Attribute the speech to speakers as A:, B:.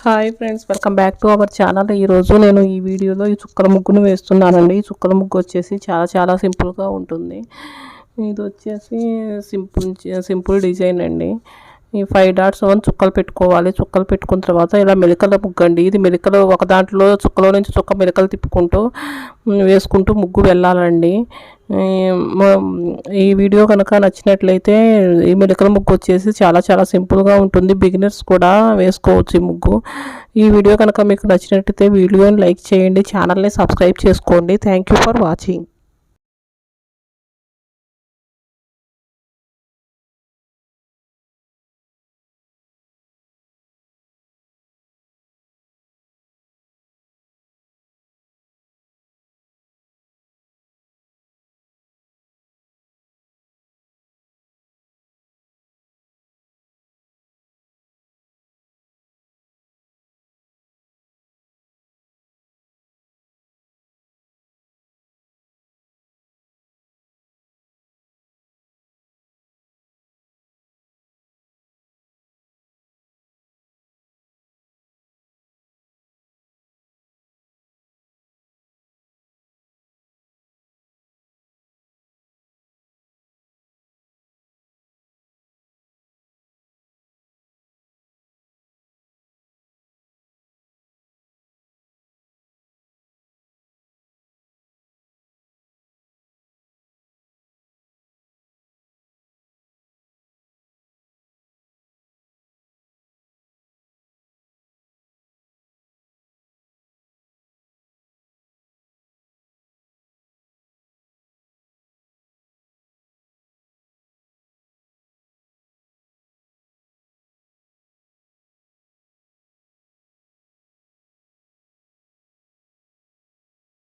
A: Hi friends, welcome back to our channel. ఈరోజు నేను ఈ వీడియోలో ఈ చుక్కల ముగ్గును వేస్తున్నానండి. ఈ చుక్కల ముగ్గు వచ్చేసి చాలా సింపుల్గా ఉంటుంది. ఇది వచ్చేసి సింపుల్ డిజైన్ అండి. ఈ 5 డాట్స్ చుక్కలు పెట్టుకోవాలి. చుక్కలు పెట్టుకున్న తర్వాత ఇలా మెలికల ముగ్గు అండి. ఇది మెలికలు ఒక దాంట్లో చుక్కలో నుంచి చుక్క మెలికలు తిప్పుకుంటూ వేసుకుంటూ ముగ్గు వెళ్ళాలండి. ఈ వీడియో కనుక నచ్చినట్లయితే ఈ మెలికల ముగ్గు వచ్చేసి చాలా సింపుల్గా ఉంటుంది. బిగినర్స్ కూడా వేసుకోవచ్చు ఈ ముగ్గు. ఈ వీడియో కనుక మీకు నచ్చినట్లయితే వీడియోని లైక్ చేయండి, ఛానల్ని సబ్స్క్రైబ్ చేసుకోండి. Thank you for watching.